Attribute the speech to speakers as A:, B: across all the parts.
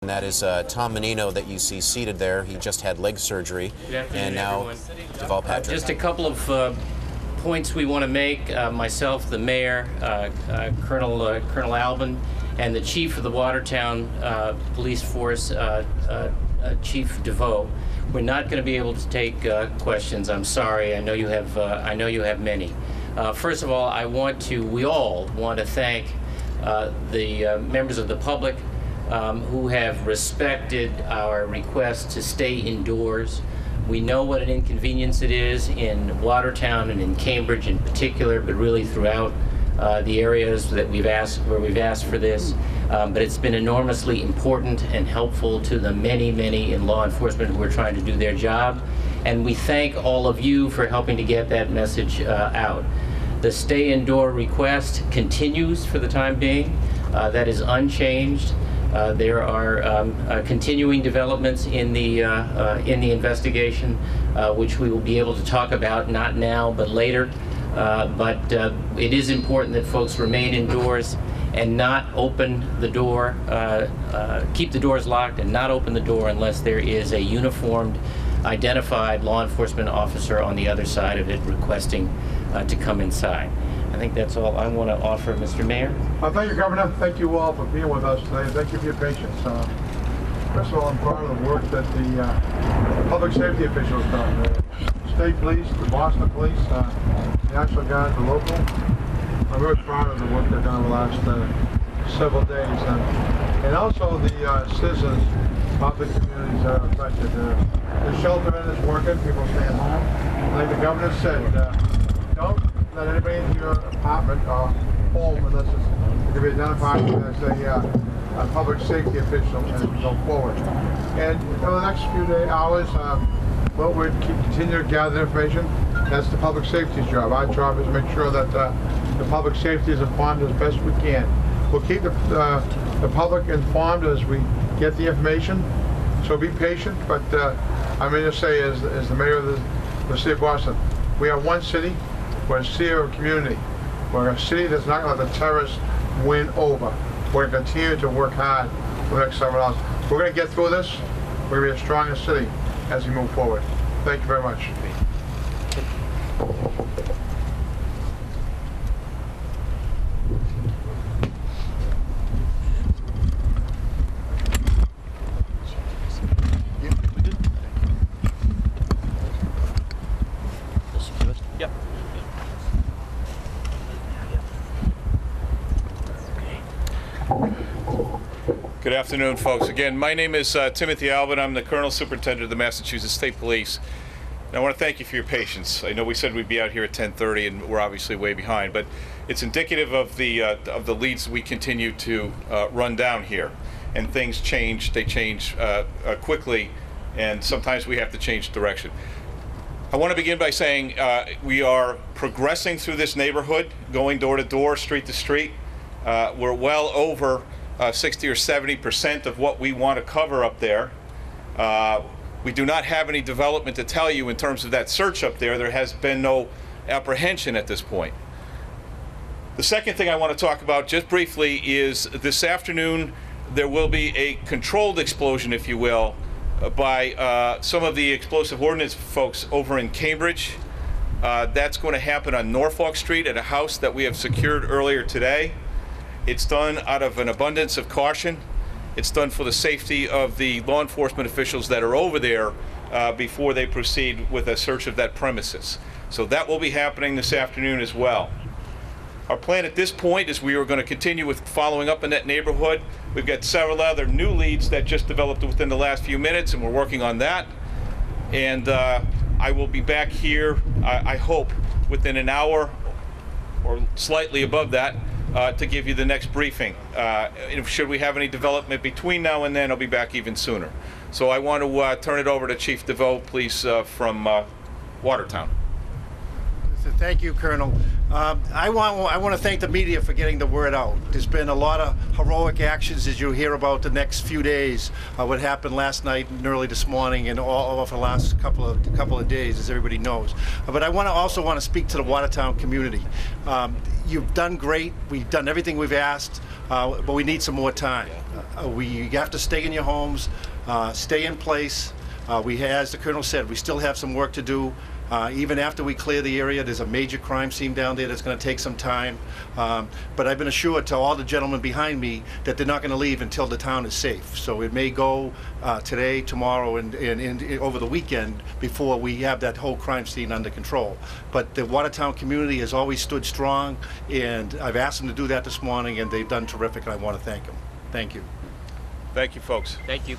A: And that is Tom Menino that you see seated there. He just had leg surgery. And now Deval Patrick.
B: Just a couple of points we want to make. Myself, the mayor, Colonel Alben, and the chief of the Watertown Police Force, Chief Deveau. We're not going to be able to take questions. I'm sorry. I know you have many. First of all, we all want to thank the members of the public who have respected our request to stay indoors. We know what an inconvenience it is in Watertown and in Cambridge in particular, but really throughout the areas that we've asked for this. But it's been enormously important and helpful to the many in law enforcement who are trying to do their job. And we thank all of you for helping to get that message out. The stay indoor request continues for the time being. That is unchanged. There are continuing developments in the investigation, which we will be able to talk about, not now, but later. But it is important that folks remain indoors and not open the door, keep the doors locked and not open the door unless there is a uniformed, identified law enforcement officer on the other side of it requesting to come inside. I think that's all I want to offer, Mr. Mayor.
C: Thank you, Governor. Thank you all for being with us today. Thank you for your patience. First of all, I'm proud of the work that the public safety officials done. The state police, the Boston police, the National Guard, the local. I'm very proud of the work they've done over the last several days. And also the citizens of the communities that are affected. The shelter in is working. People staying home. Like the governor said, don't let anybody into your apartment or home unless it can be identified as a public safety official and go forward. And for the next few hours, we'll continue to gather information. That's the public safety's job. Our job is to make sure that the public safety is informed as best we can. We'll keep the public informed as we get the information, so be patient. But I'm going to say, as the mayor of the city of Boston, we are one city. We're a city of a community. We're a city that's not going to let the terrorists win over. We're going to continue to work hard for the next several hours. We're going to get through this. We're going to be a stronger city as we move forward. Thank you very much.
D: Good afternoon, folks. Again, my name is Timothy Alben. I'm the Colonel Superintendent of the Massachusetts State Police. And I want to thank you for your patience. I know we said we'd be out here at 10:30, and we're obviously way behind, but it's indicative of the leads we continue to run down here. And things change. They change quickly, and sometimes we have to change direction. I want to begin by saying we are progressing through this neighborhood, going door to door, street to street. We're well over 60 or 70% of what we want to cover up there. We do not have any development to tell you in terms of that search up there. There has been no apprehension at this point. The second thing I want to talk about just briefly is this afternoon there will be a controlled explosion, if you will, by some of the explosive ordnance folks over in Cambridge. That's going to happen on Norfolk Street at a house that we have secured earlier today. It's done out of an abundance of caution. It's done for the safety of the law enforcement officials that are over there before they proceed with a search of that premises. So that will be happening this afternoon as well. Our plan at this point is we are going to continue with following up in that neighborhood. We've got several other new leads that just developed within the last few minutes, and we're working on that. And I will be back here, I hope, within an hour or slightly above that, to give you the next briefing. Should we have any development between now and then, I'll be back even sooner. So I want to turn it over to Chief Deveau, please, from Watertown.
E: So thank you, Colonel. I want to thank the media for getting the word out. There's been a lot of heroic actions as you hear about the next few days. What happened last night and early this morning, and all over the last couple of days, as everybody knows. But I also want to speak to the Watertown community. You've done great. We've done everything we've asked, but we need some more time. You have to stay in your homes, stay in place. As the Colonel said, we still have some work to do. Even after we clear the area, there's a major crime scene down there that's going to take some time. But I've been assured to all the gentlemen behind me that they're not going to leave until the town is safe. So it may go today, tomorrow, and over the weekend before we have that whole crime scene under control. But the Watertown community has always stood strong, and I've asked them to do that this morning, and they've done terrific, and I want to thank them. Thank you.
D: Thank you, folks.
B: Thank you.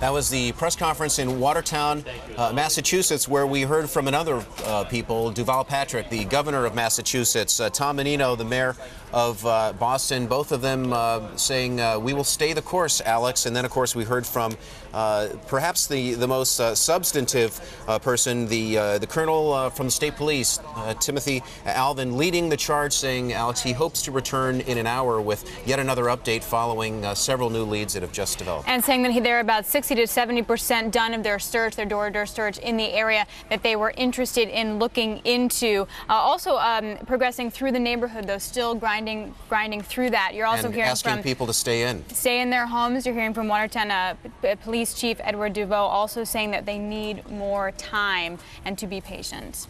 A: That was the press conference in Watertown, Massachusetts, where we heard from another people, Deval Patrick, the governor of Massachusetts, Tom Menino, the mayor of Boston, both of them saying, we will stay the course, Alex. And then, of course, we heard from perhaps the most substantive person, the colonel from the state police, Timothy Alben, leading the charge, saying, Alex, he hopes to return in an hour with yet another update following several new leads that have just developed.
F: And saying that they're about 60 to 70% done of their search, their door-to-door search in the area that they were interested in looking into. Also progressing through the neighborhood, though, still grinding through that. You're also
A: and
F: hearing
A: asking
F: from
A: people to stay in
F: their homes. You're hearing from Watertown Police Chief Edward Deveau also saying that they need more time and to be patient.